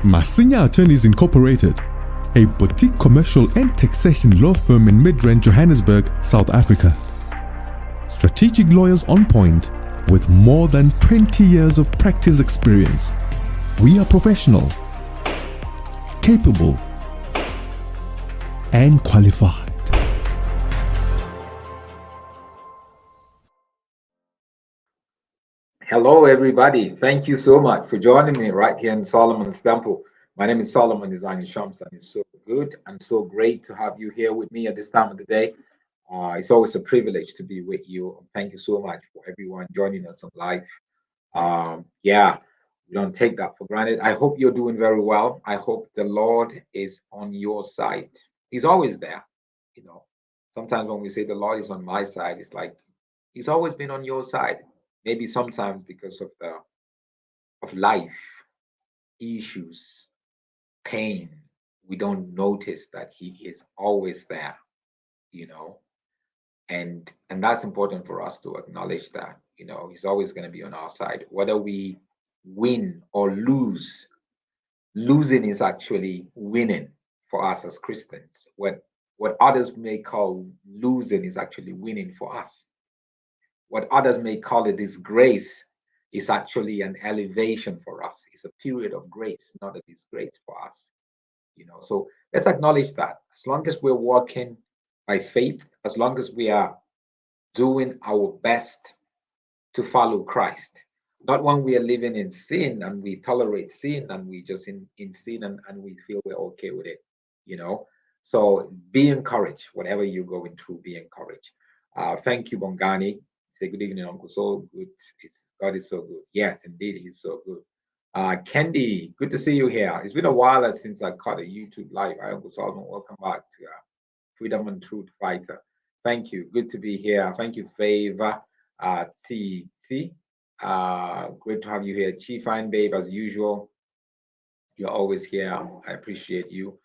Masinya Attorneys Incorporated, a boutique commercial and taxation law firm in mid-range Johannesburg, South Africa. Strategic lawyers on point with more than 20 years of practice experience. We are professional, capable, and qualified. Hello, everybody. Thank you so much for joining me right here in Solomon's Temple. My name is Solomon Design Shams, and it's so good and so great to have you here with me at this time of the day. It's always a privilege to be with you. Thank you so much for everyone joining us on live. We don't take that for granted. I hope you're doing very well. I hope the Lord is on your side. He's always there. You know, sometimes when we say the Lord is on my side, it's like He's always been on your side. Maybe sometimes because of life issues, pain, we don't notice that He is always there, you know, and that's important for us to acknowledge that, you know, He's always going to be on our side, whether we win or lose. Losing is actually winning for us as Christians. What others may call losing is actually winning for us. What others may call a disgrace is actually an elevation for us. It's a period of grace, not a disgrace for us. You know, so let's acknowledge that. As long as we're walking by faith, as long as we are doing our best to follow Christ, not when we are living in sin and we tolerate sin and we just in sin and we feel we're okay with it, you know. So be encouraged, whatever you're going through, be encouraged. Thank you, Bongani. Say good evening, Uncle. So good. God is so good. Yes, indeed, He's so good. Candy, good to see you here. It's been a while since I caught a YouTube live. Uncle Solomon, welcome back to Freedom and Truth Fighter. Thank you. Good to be here. Thank you, Favor. TT. Great to have you here. Chief Fine Babe, as usual. You're always here. I appreciate you.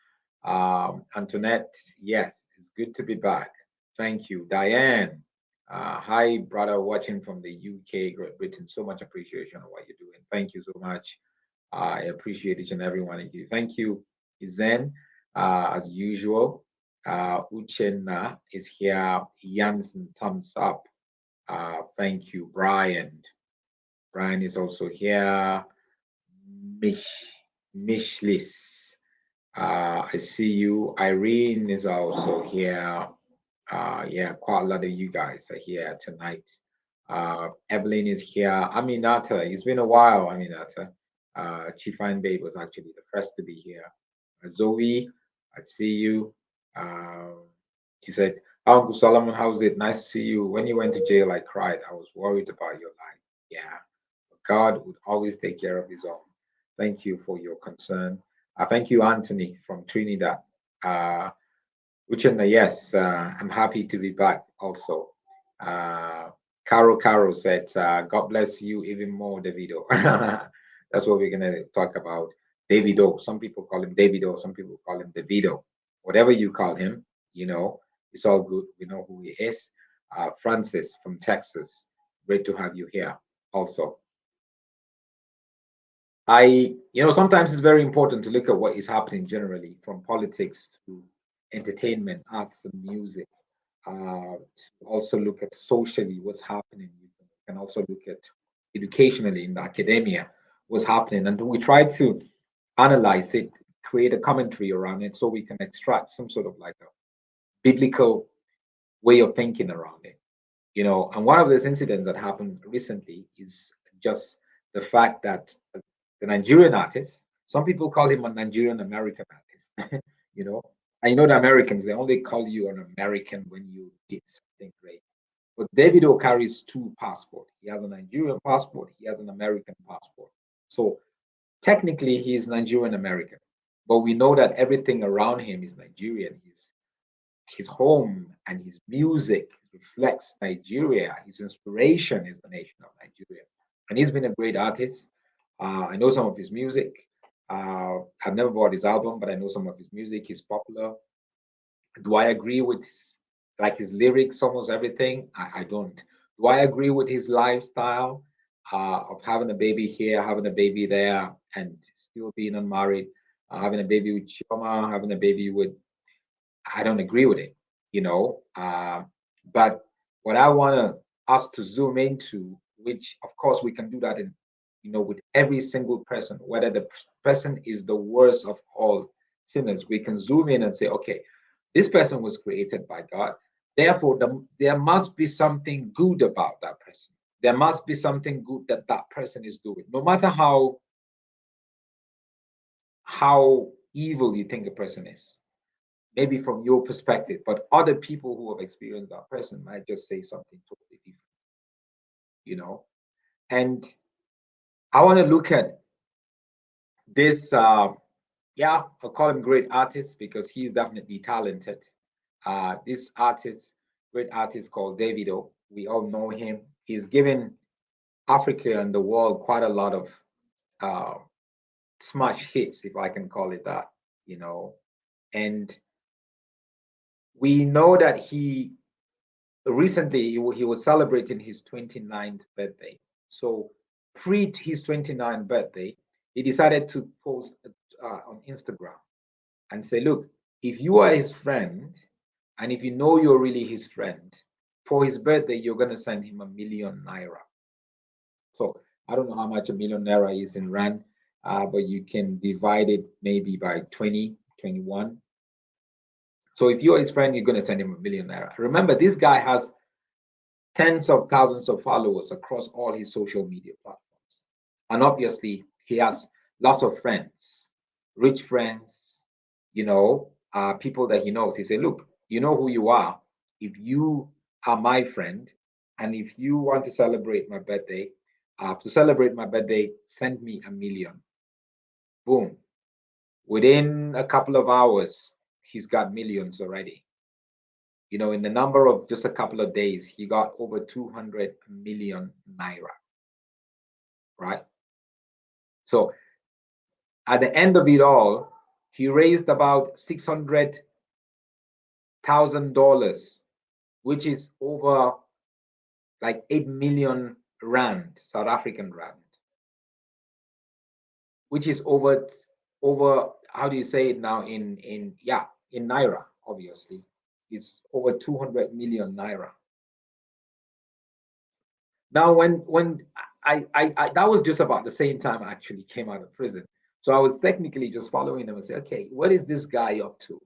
Antoinette, yes, it's good to be back. Thank you. Diane. Hi, brother, watching from the UK, Great Britain. So much appreciation of what you're doing. Thank you so much. I appreciate each and every one of you. Thank you, Zen, as usual. Uchenna is here. Jansen, thumbs up. Thank you, Brian. Brian is also here. Mishlis. I see you. Irene is also here. Quite a lot of you guys are here tonight. Evelyn is here. Aminata, it's been a while, Aminata. Chief Fine Babe was actually the first to be here. Zoe, I see you. She said, Uncle Solomon, how's it? Nice to see you. When you went to jail, I cried. I was worried about your life. Yeah, God would always take care of His own. Thank you for your concern. Thank you, Anthony from Trinidad. Uchenna, yes, I'm happy to be back also. Caro said, God bless you even more, Davido. That's what we're going to talk about. Davido. Some people call him Davido. Some people call him Davido. Whatever you call him, you know, it's all good. We know who he is. Francis from Texas. Great to have you here also. Sometimes it's very important to look at what is happening generally, from politics to entertainment, arts, and music. To also look at socially what's happening. You can also look at educationally in the academia what's happening, and we try to analyze it, create a commentary around it, so we can extract some sort of like a biblical way of thinking around it. You know, and one of those incidents that happened recently is just the fact that the Nigerian artist, some people call him a Nigerian American artist, you know. I know the Americans, they only call you an American when you did something great. But Davido carries two passports. He has a Nigerian passport, he has an American passport. So technically he is Nigerian American. But we know that everything around him is Nigerian. His home and his music reflects Nigeria. His inspiration is the nation of Nigeria. And he's been a great artist. I know some of his music. I've never bought his album, but I know some of his music. He's popular. Do I agree with like his lyrics, almost everything? I don't. Do I agree with his lifestyle of having a baby here, having a baby there, and still being unmarried, having a baby with Chioma, having a baby with, I don't agree with it, you know. But what I want us to zoom into, which of course we can do that in, with every single person, whether the person is the worst of all sinners, we can zoom in and say, okay, this person was created by God. Therefore, there must be something good about that person. There must be something good that that person is doing, no matter how evil you think a person is, maybe from your perspective, but other people who have experienced that person might just say something totally different. And I want to look at this, yeah, I'll call him great artist because he's definitely talented. This artist, great artist called Davido, we all know him. He's given Africa and the world quite a lot of uh, smash hits, if I can call it that. And we know that he recently he was celebrating his 29th birthday. So pre his 29th birthday, he decided to post on Instagram and say, look, if you are his friend and if you know you're really his friend, for his birthday, you're going to send him ₦1,000,000. So I don't know how much ₦1,000,000 is in Rand, but you can divide it maybe by 20, 21. So if you're his friend, you're going to send him ₦1,000,000. Remember, this guy has tens of thousands of followers across all his social media platforms. And obviously, he has lots of friends, rich friends, people that he knows. He said, look, you know who you are. If you are my friend, and if you want to celebrate my birthday, send me $1,000,000. Boom. Within a couple of hours, he's got millions already. In the number of just a couple of days, he got over 200 million naira, right? So at the end of it all, he raised about $600,000, which is over like 8 million rand, South African rand, which is over, how do you say it now in naira, obviously. It's over 200 million naira. Now, when I that was just about the same time I actually came out of prison. So I was technically just following him and say, okay, what is this guy up to?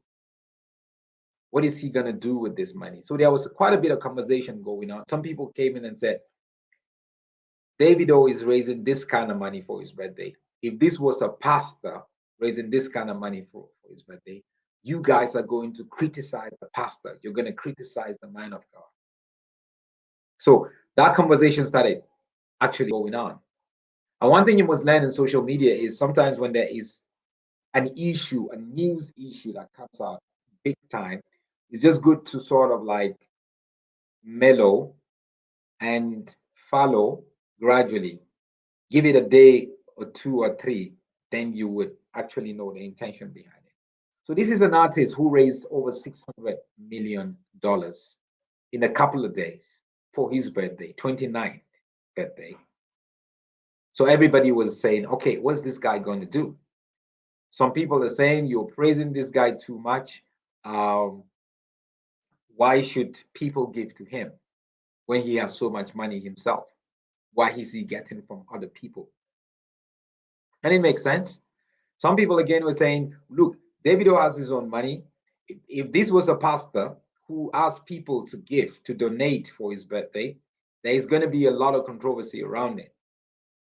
What is he gonna do with this money? So there was quite a bit of conversation going on. Some people came in and said, Davido is raising this kind of money for his birthday. If this was a pastor raising this kind of money for his birthday, you guys are going to criticize the pastor. You're going to criticize the man of God. So that conversation started actually going on. And one thing you must learn in social media is sometimes when there is an issue, a news issue that comes out big time, it's just good to sort of like mellow and follow gradually. Give it a day or two or three, then you would actually know the intention behind it. So this is an artist who raised over $600 million in a couple of days for his birthday, 29th birthday. So everybody was saying, okay, what's this guy going to do? Some people are saying you're praising this guy too much. Why should people give to him when he has so much money himself? Why is he getting from other people? And it makes sense. Some people again were saying, look, Davido has his own money. If this was a pastor who asked people to give, to donate for his birthday, there is going to be a lot of controversy around it.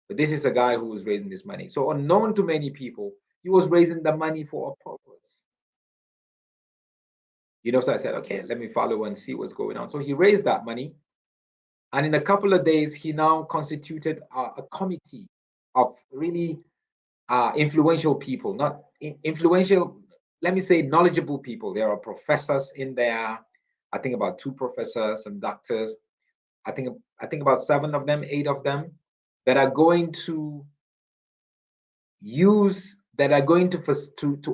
But this is a guy who was raising this money. So unknown to many people, he was raising the money for a purpose. So I said, okay, let me follow and see what's going on. So he raised that money. And in a couple of days, he now constituted a committee of really influential people, not influential, let me say knowledgeable people. There are professors in there. I think about 2 professors and doctors. I think about 7 of them, 8 of them that are going to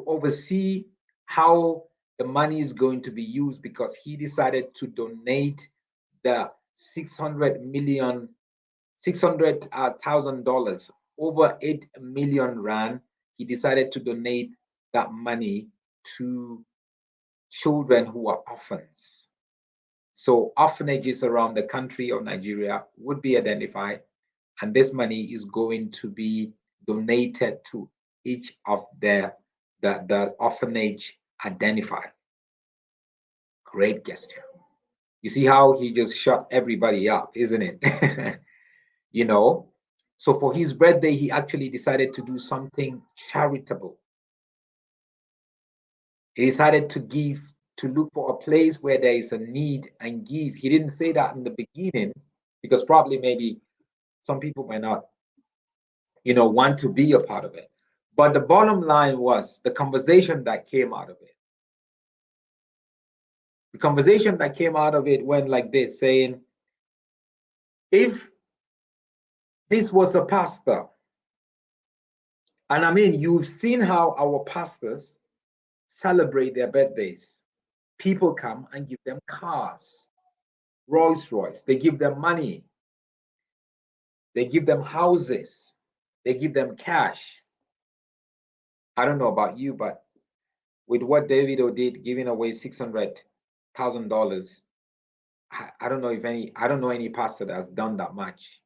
oversee how the money is going to be used, because he decided to donate the $600,000 over 8 million rand. He decided to donate that money to children who are orphans. So orphanages around the country of Nigeria would be identified, and this money is going to be donated to each of the orphanage identified. Great gesture. You see how he just shut everybody up, isn't it? You know, so for his birthday, he actually decided to do something charitable. He decided to look for a place where there is a need and give. He didn't say that in the beginning because probably maybe some people might not, want to be a part of it. But the bottom line was the conversation that came out of it. The conversation that came out of it went like this, saying, if this was a pastor, and I mean, you've seen how our pastors celebrate their birthdays. People come and give them cars, Rolls Royce. They give them money. They give them houses. They give them cash. I don't know about you, but with what Davido did, giving away $600,000, I don't know any pastor that has done that much.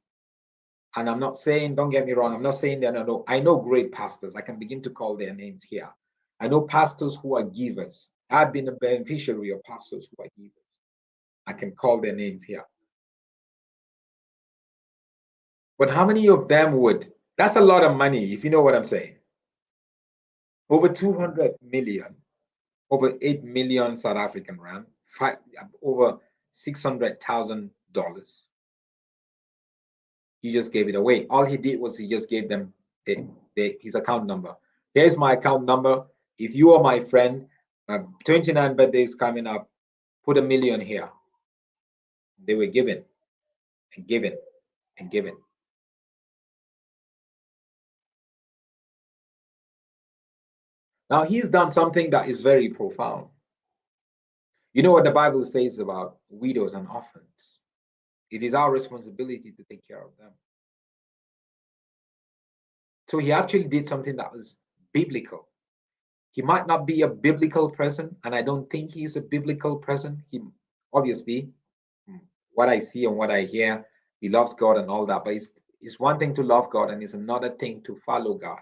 And I'm not saying, don't get me wrong, I'm not saying that I know great pastors. I can begin to call their names here. I know pastors who are givers. I've been a beneficiary of pastors who are givers. I can call their names here. But how many of them would? That's a lot of money, if you know what I'm saying. Over 200 million, over 8 million South African rand, over $600,000. He just gave it away. All he did was he just gave them his account number. Here's my account number. If you are my friend, 29 birthdays coming up, put $1 million here. They were given and given and given. Now he's done something that is very profound. You know what the Bible says about widows and orphans? It is our responsibility to take care of them. So he actually did something that was biblical. He might not be a biblical person, and I don't think he's a biblical person. He obviously, what I see and what I hear, he loves God and all that, but it's one thing to love God and it's another thing to follow God.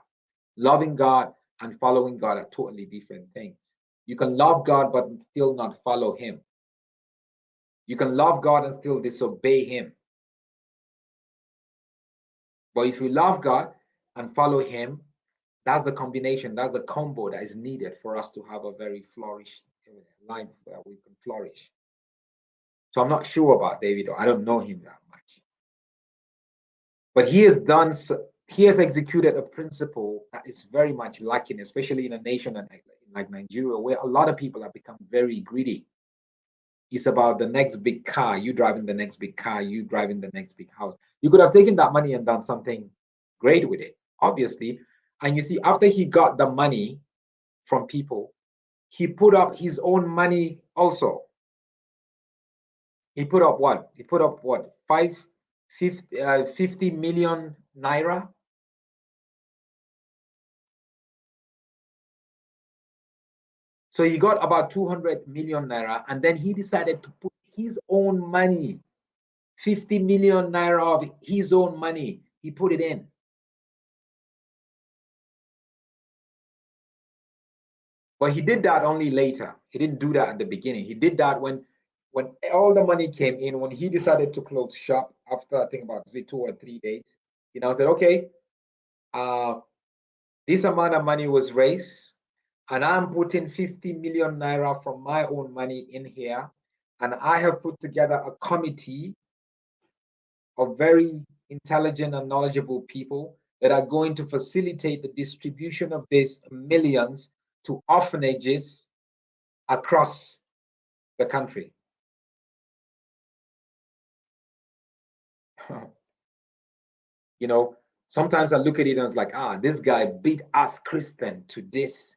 Loving God and following God are totally different things. You can love God but still not follow him. You can love God and still disobey him. But if you love God and follow him, that's the combination, that's the combo that is needed for us to have a very flourished life where we can flourish. So I'm not sure about Davido. I don't know him that much. But he has executed a principle that is very much lacking, especially in a nation like Nigeria, where a lot of people have become very greedy. It's about the next big car, you driving the next big car, you driving the next big house. You could have taken that money and done something great with it, obviously. And you see, after he got the money from people, he put up his own money also. He put up what? 50 million naira. So he got about 200 million naira, and then he decided to put his own money, 50 million naira of his own money. He put it in. But he did that only later. He didn't do that at the beginning. He did that when all the money came in, when he decided to close shop after I think about 2 or 3 days. He now said, okay, this amount of money was raised, and I'm putting 50 million naira from my own money in here. And I have put together a committee of very intelligent and knowledgeable people that are going to facilitate the distribution of these millions to orphanages across the country. You know, sometimes I look at it and it's like, this guy beat us Christian to this.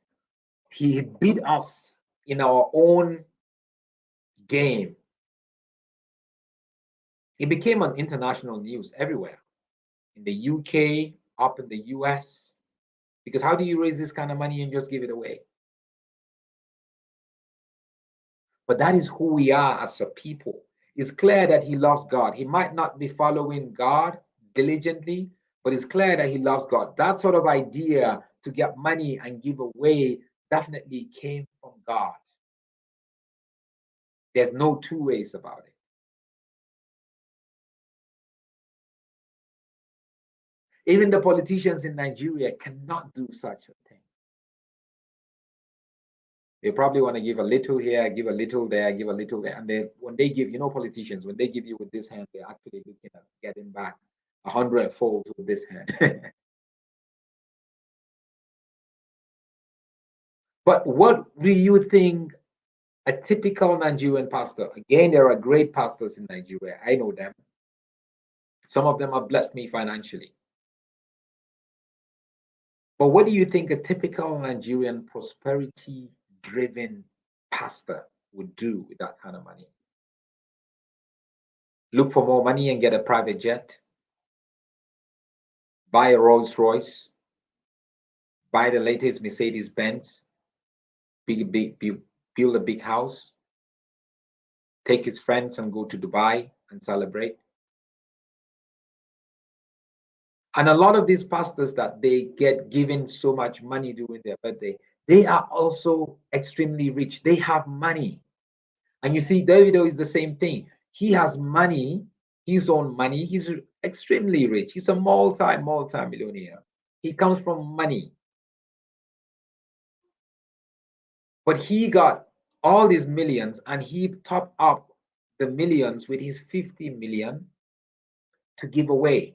He beat us in our own game. It became an international news everywhere. In the UK, up in the US. Because how do you raise this kind of money and just give it away? But that is who we are as a people. It's clear that he loves God. He might not be following God diligently, but it's clear that he loves God. That sort of idea to get money and give away definitely came from God. There's no two ways about it. Even the politicians in Nigeria cannot do such a thing. They probably want to give a little here, give a little there, give a little there. And then when they give, politicians, when they give you with this hand, they're actually looking at getting back 100-fold with this hand. But what do you think a typical Nigerian pastor? Again, there are great pastors in Nigeria. I know them. Some of them have blessed me financially. But what do you think a typical Nigerian prosperity-driven pastor would do with that kind of money? Look for more money and get a private jet, buy a Rolls Royce, buy the latest Mercedes Benz, build a big house, take his friends and go to Dubai and celebrate. And a lot of these pastors that they get given so much money during their birthday, they are also extremely rich. They have money. And you see, Davido is the same thing. He has money, his own money. He's extremely rich. He's a multi-millionaire. He comes from money. But he got all these millions and he topped up the millions with his 50 million to give away.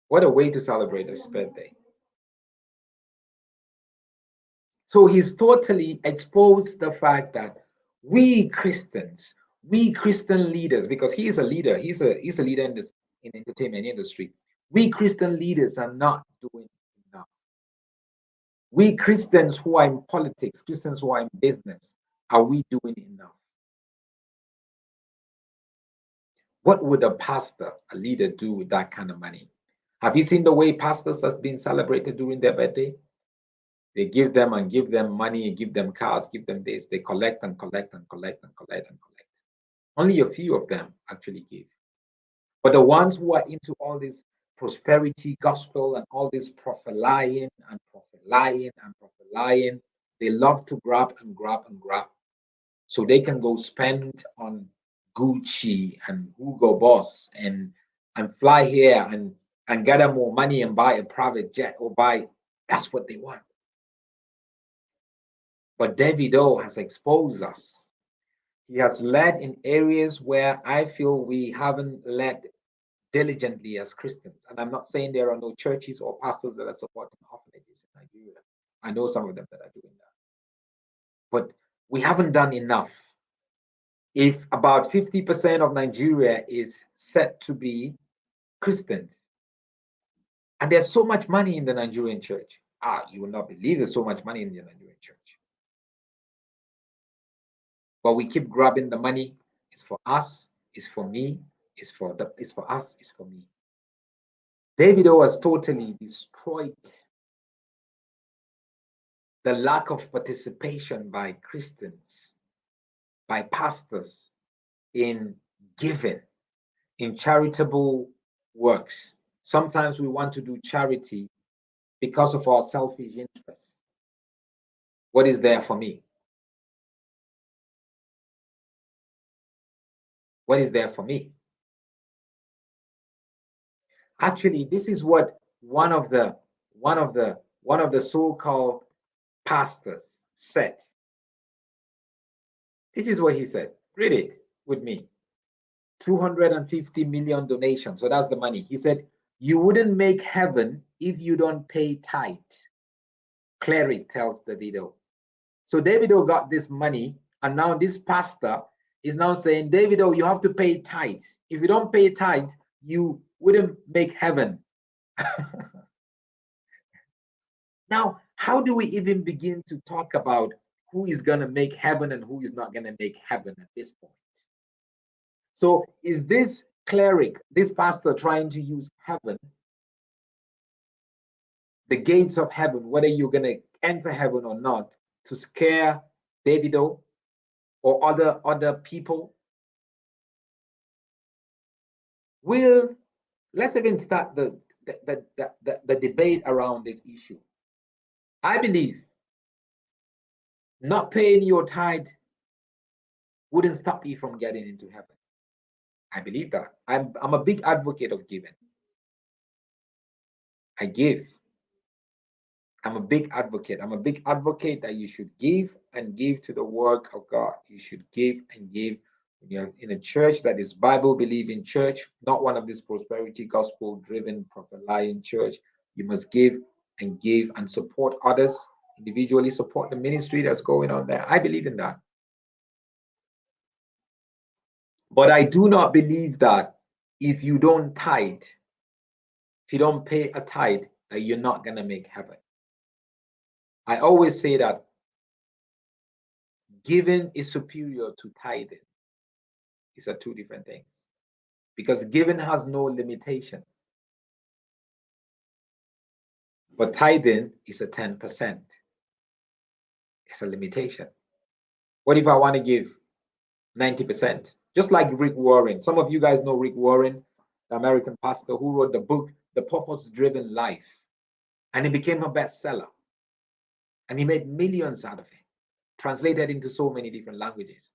What a way to celebrate his birthday. So he's totally exposed the fact that we Christians, we Christian leaders, because he is a leader, he's a leader in this in entertainment industry. We Christian leaders are not doing enough. We Christians who are in politics, Christians who are in business, are we doing enough? What would a pastor, a leader, do with that kind of money? Have you seen the way pastors has been celebrated during their birthday? They give them and give them money, give them cars, give them this. They collect and collect and collect and collect and collect. Only a few of them actually give. But the ones who are into all this prosperity gospel and all this prophesying and prophesying and prophesying, they love to grab and grab and grab. So they can go spend on Gucci and Hugo Boss and fly here and gather more money and buy a private jet or buy. That's what they want. But Davido has exposed us. He has led in areas where I feel we haven't led diligently as Christians. And I'm not saying there are no churches or pastors that are supporting orphanages in Nigeria. I know some of them that are doing that. But we haven't done enough. If about 50% of Nigeria is set to be Christians, and there's so much money in the Nigerian church, you will not believe there's so much money in the Nigerian church. But we keep grabbing the money. It's for us, it's for me, it's for us, it's for me. Davido has totally destroyed the lack of participation by Christians, by pastors in giving, in charitable works. Sometimes we want to do charity because of our selfish interests. What is there for me? What is there for me? Actually, this is what one of the so-called pastors said. This is what he said. Read it with me. 250 million donations. So that's the money. He said, you wouldn't make heaven if you don't pay tithe. Cleric tells Davido. So Davido got this money, and now this pastor is now saying, Davido, you have to pay tithe. If you don't pay tithe, you wouldn't make heaven. Now, how do we even begin to talk about who is going to make heaven and who is not going to make heaven at this point? So is this cleric, this pastor, trying to use heaven the gates of heaven, whether you're going to enter heaven or not, to scare Davido or other people. Let's even start the debate around this issue. I believe not paying your tithe wouldn't stop you from getting into heaven. I believe that. I'm a big advocate of giving. I give. I'm a big advocate. I'm a big advocate that you should give and give to the work of God. You should give and give. When you're in a church that is Bible-believing church, not one of these prosperity gospel-driven prophet-lying church, you must give and support others. Individually support the ministry that's going on there. I believe in that. But I do not believe that if you don't tithe, if you don't pay a tithe, that you're not going to make heaven. I always say that giving is superior to tithing. These are two different things. Because giving has no limitation. But tithing is a 10%. It's a limitation. What if I want to give 90%? Just like Rick Warren. Some of you guys know Rick Warren, the American pastor who wrote the book, The Purpose-Driven Life. And it became a bestseller. And he made millions out of it, translated into so many different languages.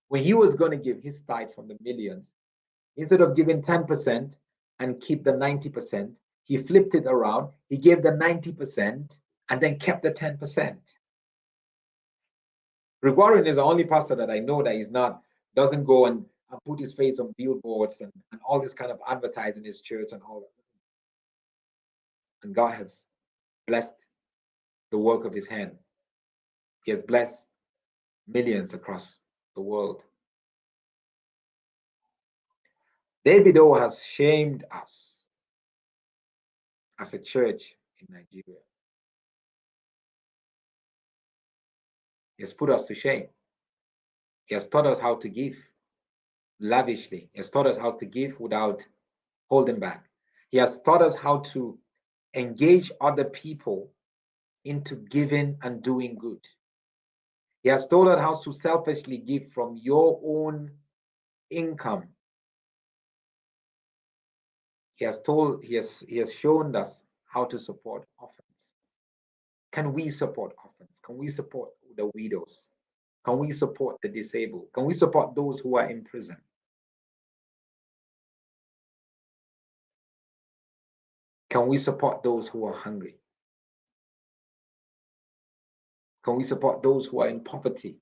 When he was going to give his tithe from the millions, instead of giving 10% and keep the 90%, he flipped it around. He gave the 90% and then kept the 10%. Rick Warren is the only pastor that I know that doesn't go and put his face on billboards and all this kind of advertising his church and all that. And God has blessed the work of his hand. He has blessed millions across the world. Davido has shamed us as a church in Nigeria. He has put us to shame. He has taught us how to give lavishly. He has taught us how to give without holding back. He has taught us how to engage other people into giving and doing good. He has told us how to selfishly give from your own income. He has shown us how to support orphans. Can we support orphans? Can we support the widows? Can we support the disabled? Can we support those who are in prison? Can we support those who are hungry? Can we support those who are in poverty?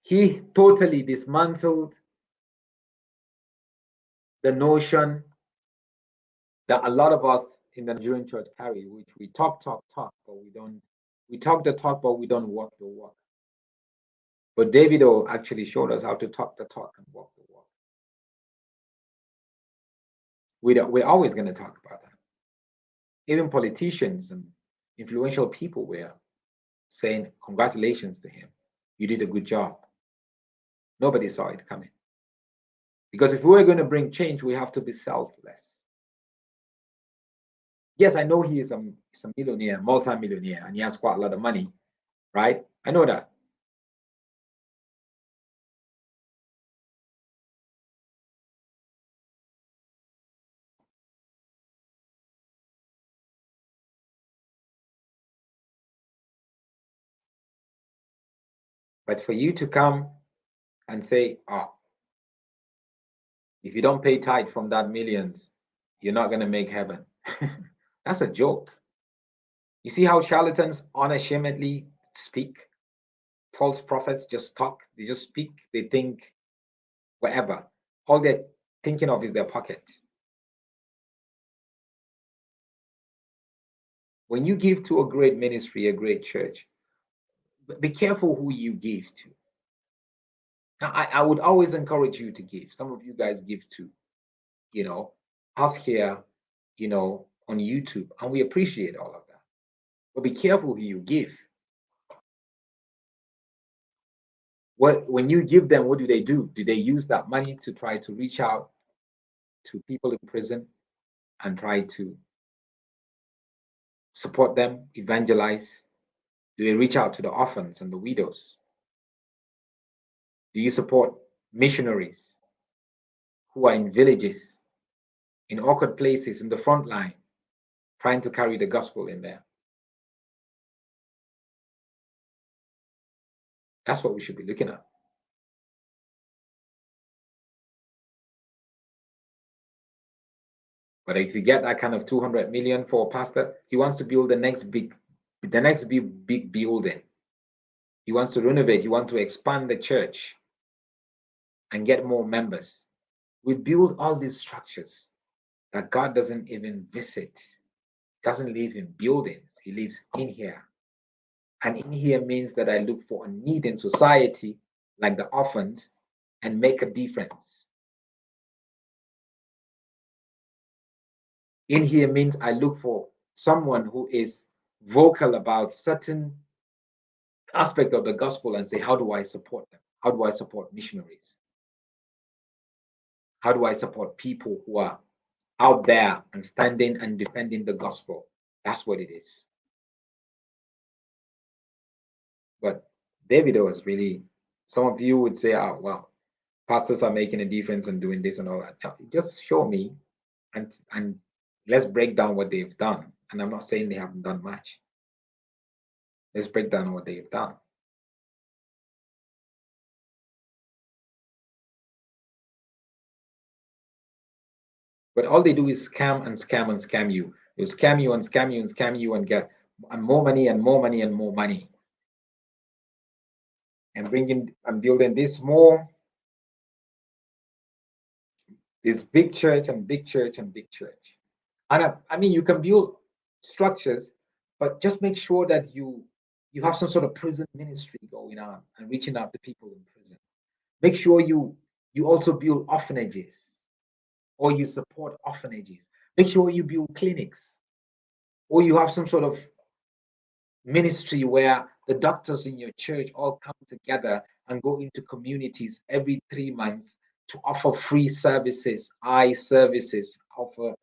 He totally dismantled the notion that a lot of us in the Nigerian church carry, which we talk, but we don't. We talk the talk, but we don't walk the walk. But Davido actually showed us how to talk the talk and walk the walk. We're always going to talk about that. Even politicians and influential people were saying, congratulations to him. You did a good job. Nobody saw it coming. Because if we're going to bring change, we have to be selfless. Yes, I know he's a millionaire, multi-millionaire, and he has quite a lot of money, right? I know that. But for you to come and say, oh, if you don't pay tithe from that millions, you're not going to make heaven. That's a joke. You see how charlatans unashamedly speak? False prophets just talk. They just speak. They think whatever. All they're thinking of is their pocket. When you give to a great ministry, a great church, be careful who you give to. Now, I would always encourage you to give. Some of you guys give to, us here, on YouTube, and we appreciate all of that. But be careful who you give. When you give them, what do? Do they use that money to try to reach out to people in prison and try to support them, evangelize? Do you reach out to the orphans and the widows? Do you support missionaries who are in villages, in awkward places, in the front line, trying to carry the gospel in there? That's what we should be looking at. But if you get that kind of 200 million for a pastor, he wants to build the next big building. He wants to renovate. He wants to expand the church and get more members. We build all these structures that God doesn't even visit. He doesn't live in buildings. He lives in here. And in here means that I look for a need in society, like the orphans, and make a difference. In here means I look for someone who is vocal about certain aspect of the gospel and say, how do I support them? How do I support missionaries? How do I support people who are out there and standing and defending the gospel? That's what it is. But Davido is really, some of you would say, oh, well, pastors are making a difference and doing this and all that. Now, just show me and let's break down what they've done. And I'm not saying they haven't done much. Let's break down what they've done. But all they do is scam and scam and scam you. They'll scam you and scam you and scam you and get more money and more money and more money. And bringing and building this big church and big church and big church. And I mean, you can build structures, but just make sure that you have some sort of prison ministry going on and reaching out to people in prison. Make sure you also build orphanages, or you support orphanages. Make sure you build clinics, or you have some sort of ministry where the doctors in your church all come together and go into communities every 3 months to offer free services, eye services, offer,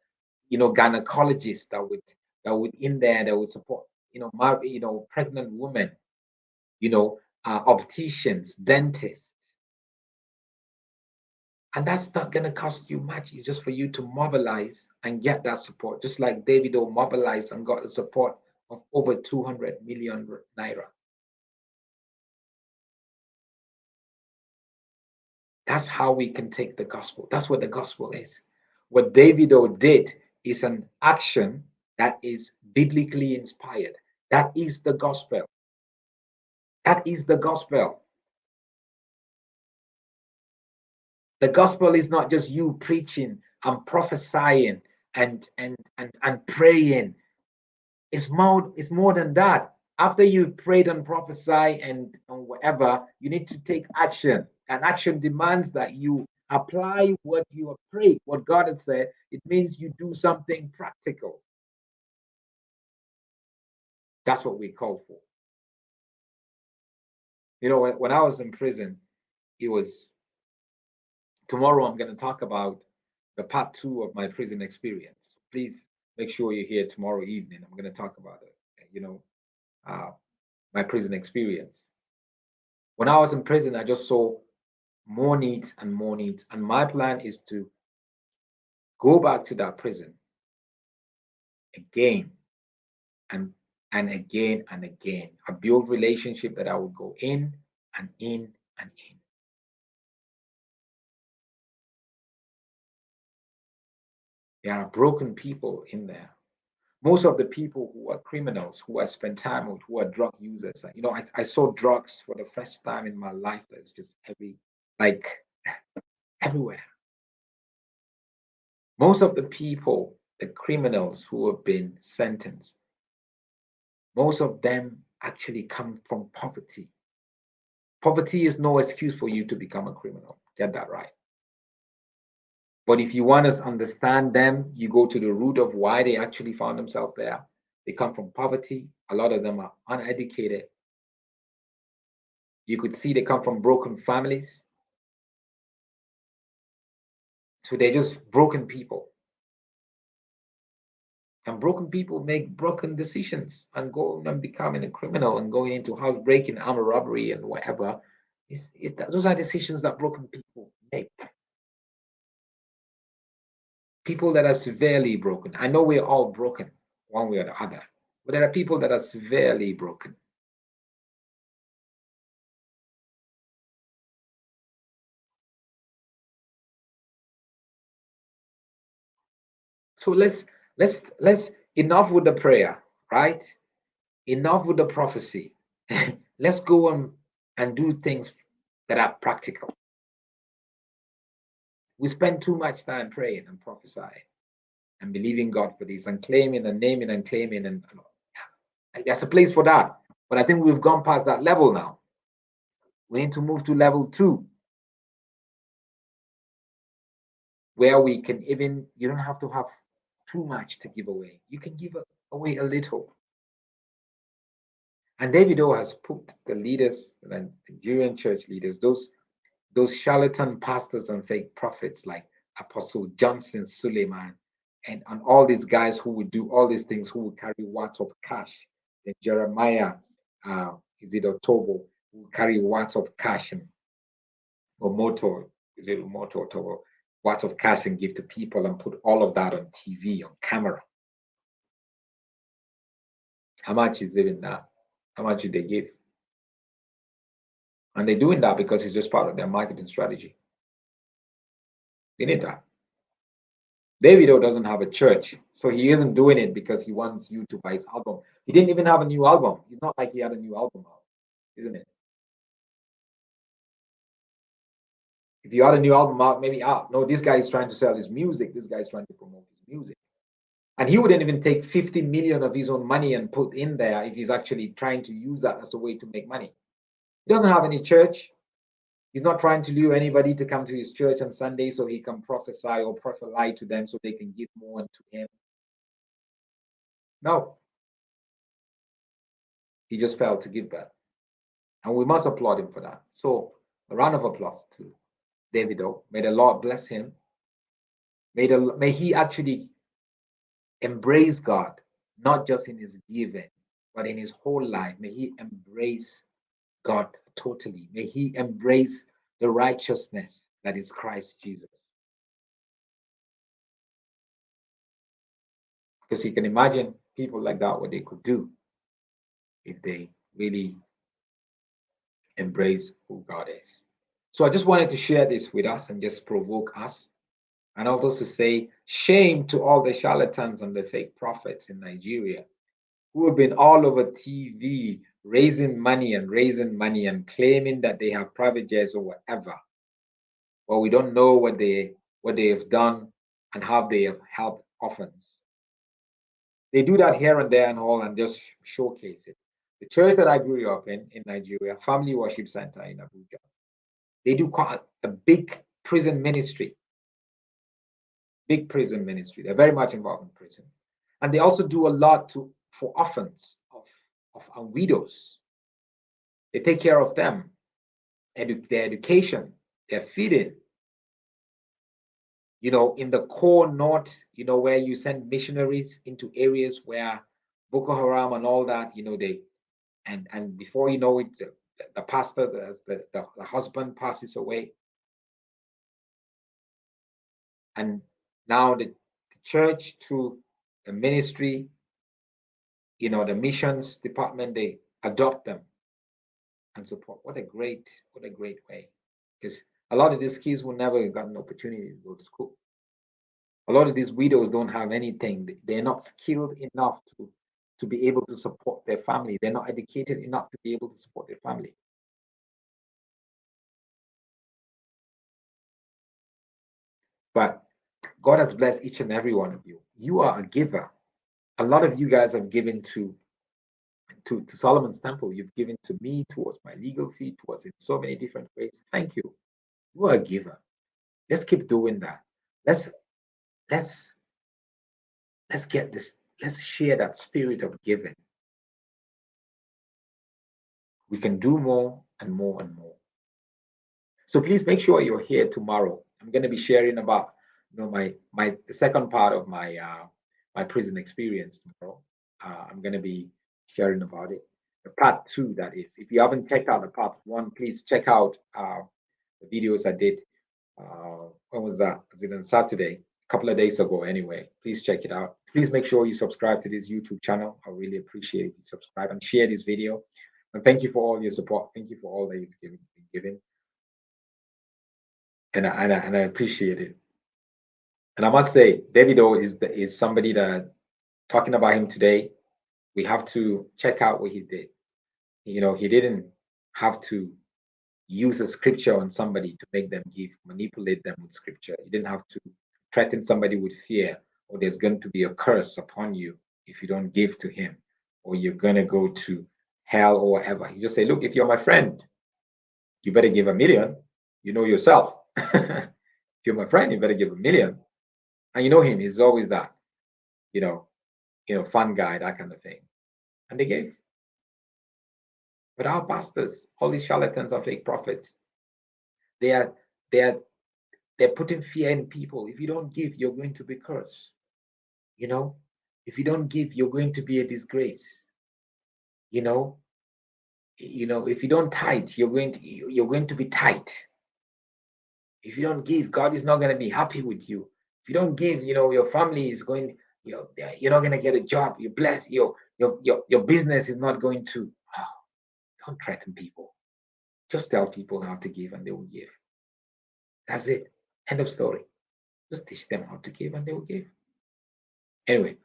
gynecologists that would in there that would support, pregnant women, opticians, dentists. And that's not going to cost you much. It's just for you to mobilize and get that support, just like Davido mobilized and got the support of over 200 million naira. That's how we can take the gospel. That's what the gospel is. What Davido did is an action that is biblically inspired. That is the gospel. That is the gospel. The gospel is not just you preaching and prophesying and praying. It's more than that. After you prayed and prophesy and whatever, you need to take action. And action demands that you apply what you have prayed, what God has said. It means you do something practical. That's what we call for. When I was in prison, it was, tomorrow I'm going to talk about the part 2 of my prison experience. Please make sure you're here tomorrow evening. I'm going to talk about it, my prison experience. When I was in prison, I just saw more needs and more needs. And my plan is to go back to that prison again and again and again. I build relationship that I would go in and in and in. There are broken people in there. Most of the people who are criminals, who I spent time with, who are drug users, I saw drugs for the first time in my life. That's just everywhere. Most of the people, the criminals who have been sentenced, most of them actually come from poverty. Poverty is no excuse for you to become a criminal. Get that right. But if you want to understand them, you go to the root of why they actually found themselves there. They come from poverty. A lot of them are uneducated. You could see they come from broken families. So they're just broken people. And broken people make broken decisions and go and becoming a criminal and going into housebreaking, armed robbery, and whatever. Those are decisions that broken people make. People that are severely broken. I know we're all broken one way or the other, but there are people that are severely broken. So let's enough with the prayer, right? Enough with the prophecy. Let's go on and do things that are practical. We spend too much time praying and prophesying and believing God for this and claiming and naming and claiming, and there's a place for that. But I think we've gone past that level now. We need to move to level 2, where we can even, you don't have to have too much to give away. You can give away a little. And Davido has put the leaders, the Nigerian church leaders, those charlatan pastors and fake prophets like Apostle Johnson Suleiman, and all these guys who would do all these things, who would carry watts of cash. And Jeremiah, is it Otobo, who would carry watts of cash, or Moto, is it Moto Otobo, watts of cash and give to people and put all of that on TV, on camera. How much is even that? How much do they give? And they're doing that because it's just part of their marketing strategy. They need that. Davido doesn't have a church, so he isn't doing it because he wants you to buy his album. He didn't even have a new album. It's not like he had a new album out, isn't it? If you had a new album out, maybe, no, this guy is trying to sell his music. This guy is trying to promote his music. And he wouldn't even take 50 million of his own money and put in there if he's actually trying to use that as a way to make money. He doesn't have any church. He's not trying to lure anybody to come to his church on Sunday so he can prophesy or prophesy to them so they can give more to him. No. He just failed to give that. And we must applaud him for that. So a round of applause to Davido. May the Lord bless him. May he actually embrace God, not just in his giving, but in his whole life. May he embrace God totally. May he embrace the righteousness that is Christ Jesus. Because you can imagine people like that, what they could do if they really embrace who God is. So I just wanted to share this with us and just provoke us. And also to say, shame to all the charlatans and the fake prophets in Nigeria who have been all over TV raising money and claiming that they have private jets or whatever. Well, we don't know what they have done and how they have helped orphans. They do that here and there and all and just showcase it. The church that I grew up in Nigeria, Family Worship Center in Abuja, they do quite a big prison ministry. Big prison ministry. They're very much involved in prison. And they also do a lot for orphans of widows. They take care of them, their education, their feeding. In the core north, where you send missionaries into areas where Boko Haram and all that, they and before you know it, the pastor, the husband passes away. And now the church, through the ministry, the missions department, they adopt them and support. What a great way. Because a lot of these kids will never have got an opportunity to go to school. A lot of these widows don't have anything. They're not skilled enough to be able to support their family. They're not educated enough to be able to support their family. But God has blessed each and every one of you. You are a giver. A lot of you guys have given to Solomon's temple. You've given to me towards my legal fee, towards in so many different ways. Thank you. You are a giver. Let's keep doing that. Let's get this. Let's share that spirit of giving. We can do more and more and more. So please make sure you're here tomorrow. I'm going to be sharing about the second part of my prison experience tomorrow. I'm going to be sharing about it. The part two, that is. If you haven't checked out the part one, please check out the videos I did. When was that? Was it on Saturday? A couple of days ago, anyway. Please check it out. Please make sure you subscribe to this YouTube channel. I really appreciate you subscribe and share this video. And thank you for all your support. Thank you for all that you've been given. And I appreciate it. And I must say, Davido is somebody that, talking about him today, we have to check out what he did. He didn't have to use a scripture on somebody to make them give, manipulate them with scripture. He didn't have to threaten somebody with fear, or there's going to be a curse upon you if you don't give to him, or you're going to go to hell or whatever. He just say, look, if you're my friend, you better give $1 million. You know yourself. If you're my friend, you better give $1 million. And you know him, he's always that, fun guy, that kind of thing. And they gave. But our pastors, all these charlatans and fake prophets, they're putting fear in people. If you don't give, you're going to be cursed. If you don't give, you're going to be a disgrace. If you don't tithe, you're going to be tight. If you don't give, God is not going to be happy with you. If you don't give, your family is going, you're not going to get a job. You're blessed. Your business is not going to. Don't threaten people. Just tell people how to give and they will give. That's it. End of story. Just teach them how to give and they will give. Anyway,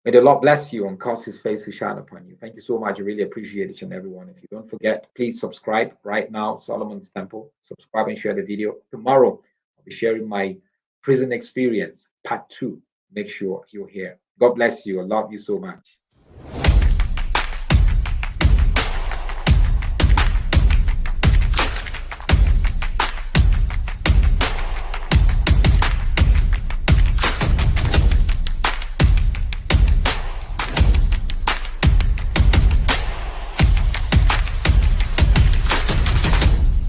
may the Lord bless you and cause his face to shine upon you. Thank you so much. I really appreciate each and every one of you. Don't forget, please subscribe right now, Solomon's Temple. Subscribe and share the video. Tomorrow, I'll be sharing my prison experience, part 2. Make sure you're here. God bless you. I love you so much.